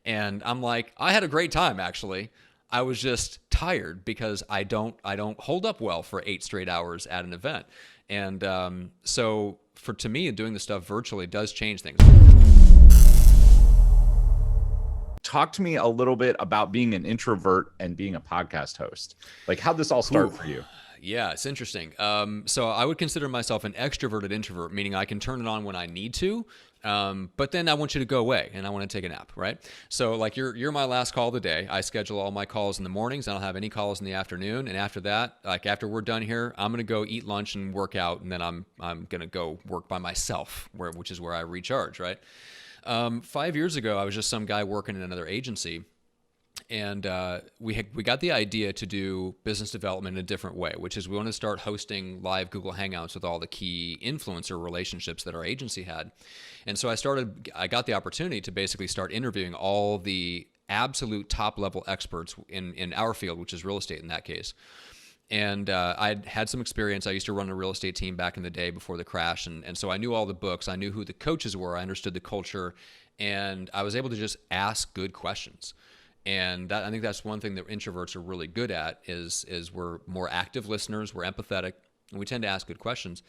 And I'm like, I had a great time actually. I was just tired because I don't hold up well for 8 straight hours at an event. And so to me, doing the stuff virtually does change things. Talk to me a little bit about being an introvert and being a podcast host. Like, how'd this all start Ooh. for you? Yeah, it's interesting. So I would consider myself an extroverted introvert, meaning I can turn it on when I need to. But then I want you to go away and I want to take a nap, right? So like you're my last call of the day. I schedule all my calls in the mornings. I don't have any calls in the afternoon. And after that, like after we're done here, I'm gonna go eat lunch and work out, and then I'm gonna go work by myself, which is where I recharge, right? 5 years ago, I was just some guy working in another agency, and we got the idea to do business development in a different way, which is we want to start hosting live Google Hangouts with all the key influencer relationships that our agency had. And so I got the opportunity to basically start interviewing all the absolute top level experts in our field, which is real estate in that case. And I'd had some experience. I used to run a real estate team back in the day before the crash. And so I knew all the books. I knew who the coaches were. I understood the culture. And I was able to just ask good questions. And I think that's one thing that introverts are really good at is we're more active listeners, we're empathetic, and we tend to ask good questions.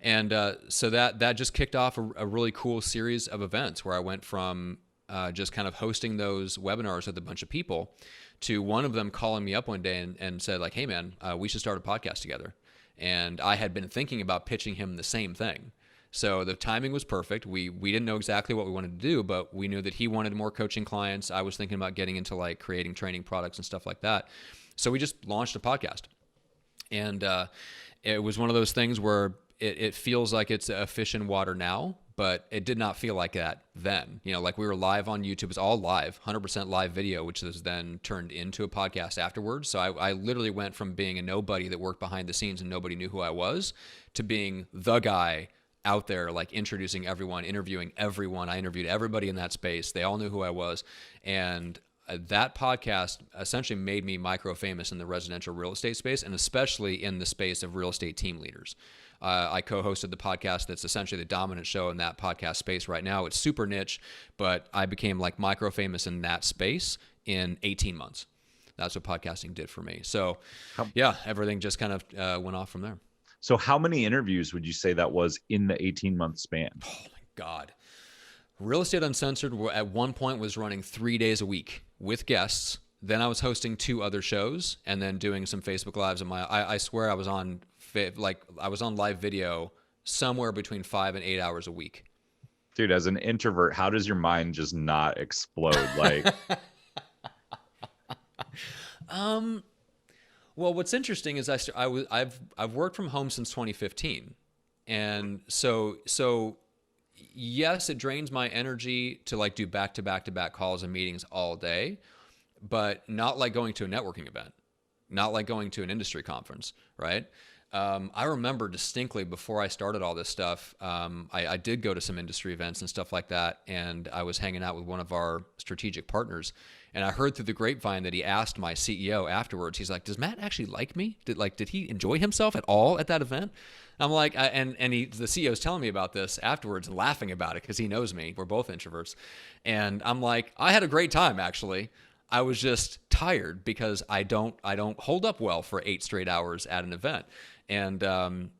And so that just kicked off a really cool series of events where I went from just kind of hosting those webinars with a bunch of people to one of them calling me up one day and said like, hey man, we should start a podcast together. And I had been thinking about pitching him the same thing. So the timing was perfect. We didn't know exactly what we wanted to do, but we knew that he wanted more coaching clients. I was thinking about getting into like creating training products and stuff like that. So we just launched a podcast. And it was one of those things where it feels like it's a fish in water now, but it did not feel like that then. You know, like we were live on YouTube. It's all live, 100% live video, which was then turned into a podcast afterwards. So I literally went from being a nobody that worked behind the scenes and nobody knew who I was to being the guy out there, like introducing everyone, interviewing everyone. I interviewed everybody in that space. They all knew who I was. And that podcast essentially made me micro famous in the residential real estate space, and especially in the space of real estate team leaders. I co-hosted the podcast that's essentially the dominant show in that podcast space right now. It's super niche, but I became like micro famous in that space in 18 months. That's what podcasting did for me. So yeah, everything just kind of went off from there. So how many interviews would you say that was in the 18-month span? Oh my God. Real Estate Uncensored at one point was running 3 days a week with guests. Then I was hosting 2 other shows and then doing some Facebook Lives. I swear I was on live video somewhere between 5 and 8 hours a week. Dude, as an introvert, how does your mind just not explode? Like, Well, what's interesting is I've worked from home since 2015, and so yes, it drains my energy to like do back to back calls and meetings all day, but not like going to a networking event, not like going to an industry conference, right? I remember distinctly before I started all this stuff, I did go to some industry events and stuff like that, and I was hanging out with one of our strategic partners, and I heard through the grapevine that he asked my CEO afterwards, he's like, does Matt actually like me? Did he enjoy himself at all at that event? I'm like, the CEO's telling me about this afterwards and laughing about it because he knows me. We're both introverts. And I'm like, I had a great time actually. I was just tired because I don't hold up well for 8 straight hours at an event. And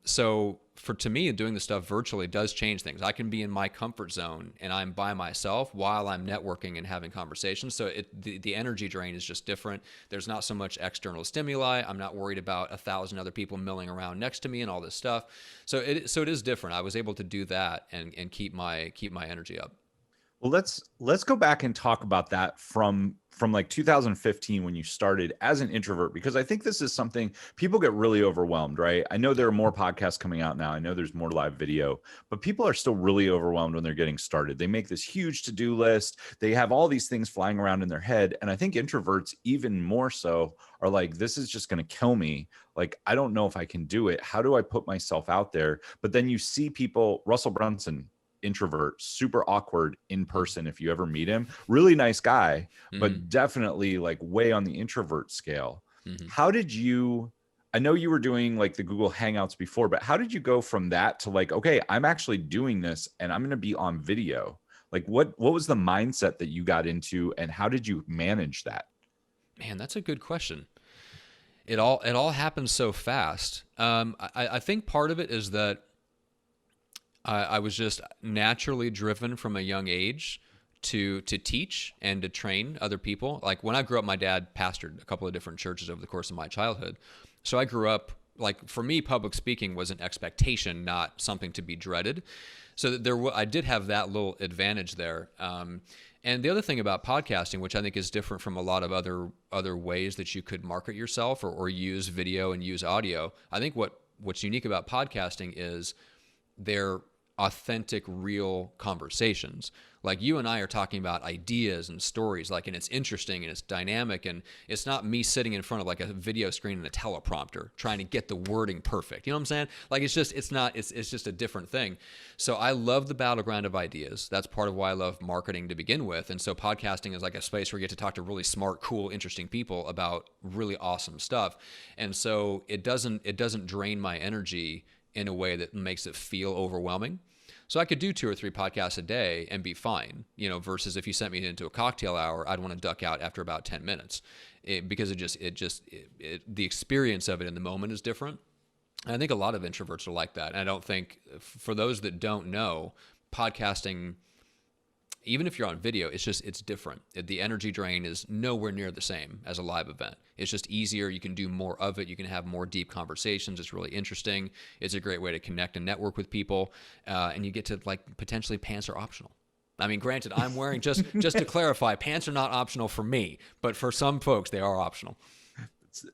so to me, doing the stuff virtually does change things. I can be in my comfort zone and I'm by myself while I'm networking and having conversations. So the energy drain is just different. There's not so much external stimuli. I'm not worried about 1,000 other people milling around next to me and all this stuff. So it is different. I was able to do that and keep my energy up. well, let's go back and talk about that from like 2015 when you started as an introvert, because I think this is something people get really overwhelmed, right? I know there are more podcasts coming out now. I know there's more live video, but people are still really overwhelmed when they're getting started. They make this huge to-do list. They have all these things flying around in their head. And I think introverts even more so are like, this is just going to kill me. Like, I don't know if I can do it. How do I put myself out there? But then you see people, Russell Brunson, introvert, super awkward in person. If you ever meet him, really nice guy, but definitely like way on the introvert scale. How did you, I know you were doing like the Google Hangouts before, but how did you go from that to like, okay, I'm actually doing this and I'm going to be on video? Like what was the mindset that you got into, and how did you manage that? Man, that's a good question. It all happens so fast. I think part of it is that I was just naturally driven from a young age to teach and to train other people. Like when I grew up, my dad pastored a couple of different churches over the course of my childhood. So I grew up, like, for me, public speaking was an expectation, not something to be dreaded. So I did have that little advantage there. And the other thing about podcasting, which I think is different from a lot of other ways that you could market yourself or use video and use audio, I think what's unique about podcasting is they're authentic, real conversations. Like you and I are talking about ideas and stories, like, and it's interesting and it's dynamic, and it's not me sitting in front of like a video screen and a teleprompter trying to get the wording perfect. You know what I'm saying? Like it's just a different thing. So I love the battleground of ideas. That's part of why I love marketing to begin with. And so podcasting is like a space where you get to talk to really smart, cool, interesting people about really awesome stuff. And so it doesn't drain my energy in a way that makes it feel overwhelming. So I could do 2 or 3 podcasts a day and be fine, versus if you sent me into a cocktail hour, I'd want to duck out after about 10 minutes because the experience of it in the moment is different. And I think a lot of introverts are like that. And I don't think, for those that don't know, podcasting, even if you're on video, it's different. The energy drain is nowhere near the same as a live event. It's just easier. You can do more of it. You can have more deep conversations. It's really interesting. It's a great way to connect and network with people. And you get to, like, potentially, pants are optional. I mean, granted, I'm wearing, just to clarify, pants are not optional for me, but for some folks, they are optional.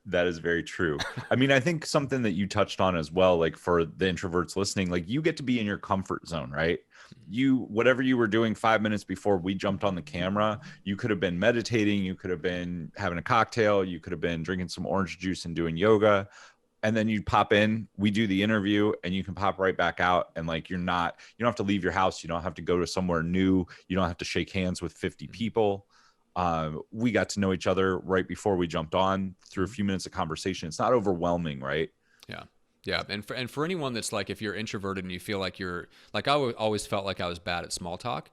That is very true. I mean, I think something that you touched on as well, like for the introverts listening, like you get to be in your comfort zone, right? Whatever you were doing 5 minutes before we jumped on the camera, you could have been meditating, you could have been having a cocktail, you could have been drinking some orange juice and doing yoga. And then you pop in, we do the interview, and you can pop right back out. And like, you don't have to leave your house. You don't have to go to somewhere new. You don't have to shake hands with 50 people. We got to know each other right before we jumped on through a few minutes of conversation. It's not overwhelming, right? Yeah. Yeah. And for anyone that's like, if you're introverted and you feel like you're like, I always felt like I was bad at small talk.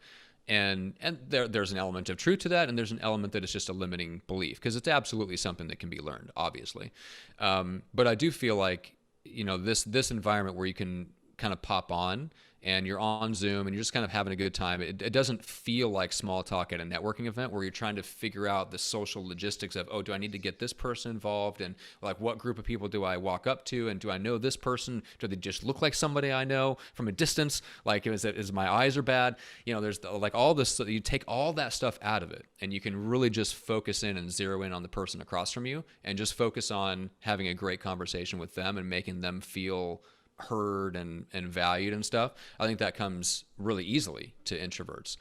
And there's an element of truth to that. And there's an element that is just a limiting belief, because it's absolutely something that can be learned, obviously. But I do feel like, this environment where you can kind of pop on and you're on Zoom and you're just kind of having a good time. It doesn't feel like small talk at a networking event where you're trying to figure out the social logistics of, do I need to get this person involved? And like, what group of people do I walk up to? And do I know this person? Do they just look like somebody I know from a distance? Like, is my eyes are bad? There's like all this, you take all that stuff out of it and you can really just focus in and zero in on the person across from you and just focus on having a great conversation with them and making them feel heard and valued and stuff. I think that comes really easily to introverts.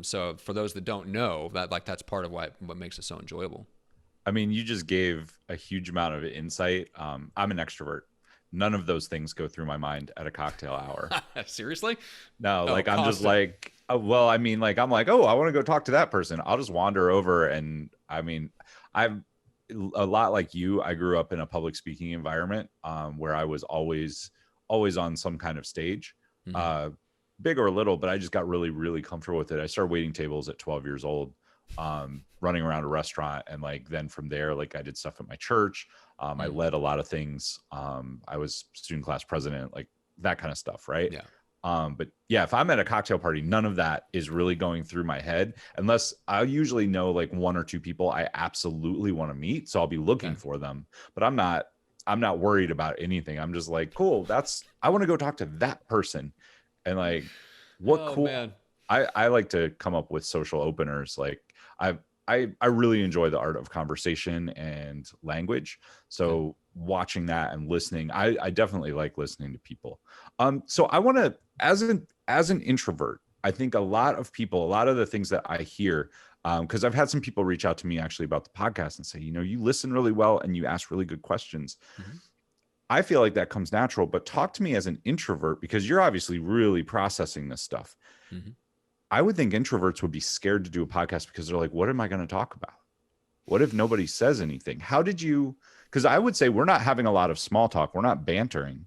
So for those that don't know, that's part of what makes it so enjoyable. I mean, you just gave a huge amount of insight. I'm an extrovert. None of those things go through my mind at a cocktail hour. Seriously? No, like I'm just like, well, I mean, like I'm like, I want to go talk to that person. I'll just wander over. And I mean, I'm a lot like you. I grew up in a public speaking environment where I was always on some kind of stage, big or little, but I just got really, really comfortable with it. I started waiting tables at 12 years old, running around a restaurant. And like, then from there, like I did stuff at my church. I led a lot of things. I was student class president, like that kind of stuff. Right. Yeah. But yeah, if I'm at a cocktail party, none of that is really going through my head, unless I usually know like 1 or 2 people I absolutely want to meet. So I'll be looking for them, but I'm not worried about anything. I'm just like, cool. I want to go talk to that person. And like, cool. Man. I like to come up with social openers. Like I really enjoy the art of conversation and language. So watching that and listening, I definitely like listening to people. So I want to, as an introvert, I think a lot of the things that I hear, because I've had some people reach out to me actually about the podcast and say, you listen really well and you ask really good questions. Mm-hmm. I feel like that comes natural, but talk to me as an introvert, because you're obviously really processing this stuff. Mm-hmm. I would think introverts would be scared to do a podcast because they're like, what am I going to talk about? What if nobody says anything? Because I would say we're not having a lot of small talk. We're not bantering.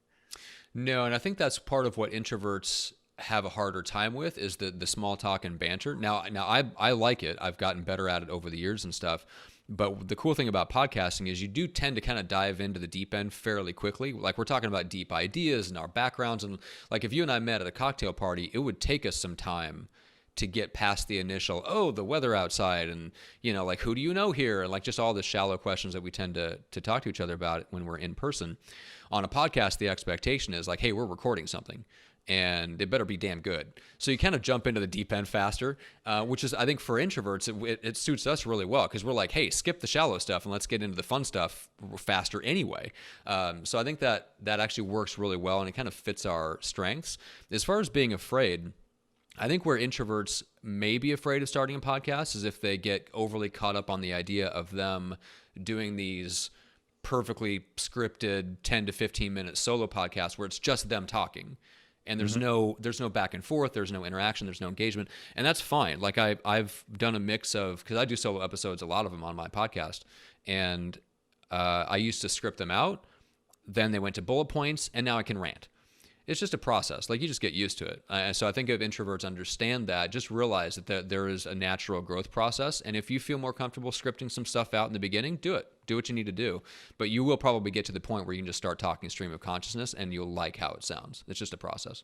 No, and I think that's part of what introverts have a harder time with is the small talk and banter. Now I like it. I've gotten better at it over the years and stuff. But the cool thing about podcasting is you do tend to kind of dive into the deep end fairly quickly. Like we're talking about deep ideas and our backgrounds. And like if you and I met at a cocktail party, it would take us some time to get past the initial, oh, the weather outside, and, you know, like, who do you know here? And like just all the shallow questions that we tend to talk to each other about when we're in person. On a podcast, the expectation is like, hey, we're recording something, and it better be damn good. So you kind of jump into the deep end faster, which is, I think, for introverts, it suits us really well because we're like, hey, skip the shallow stuff and let's get into the fun stuff faster anyway. So I think that actually works really well, and it kind of fits our strengths. As far as being afraid, I think where introverts may be afraid of starting a podcast is if they get overly caught up on the idea of them doing these perfectly scripted 10 to 15 minute solo podcasts where it's just them talking. And there's no back and forth, there's no interaction, there's no engagement, and that's fine. Like I've done a mix of, because I do solo episodes, a lot of them on my podcast, and I used to script them out, then they went to bullet points, and now I can rant. It's just a process. Like you just get used to it. So I think if introverts understand that, just realize that there is a natural growth process. And if you feel more comfortable scripting some stuff out in the beginning, do it. Do what you need to do. But you will probably get to the point where you can just start talking stream of consciousness and you'll like how it sounds. It's just a process.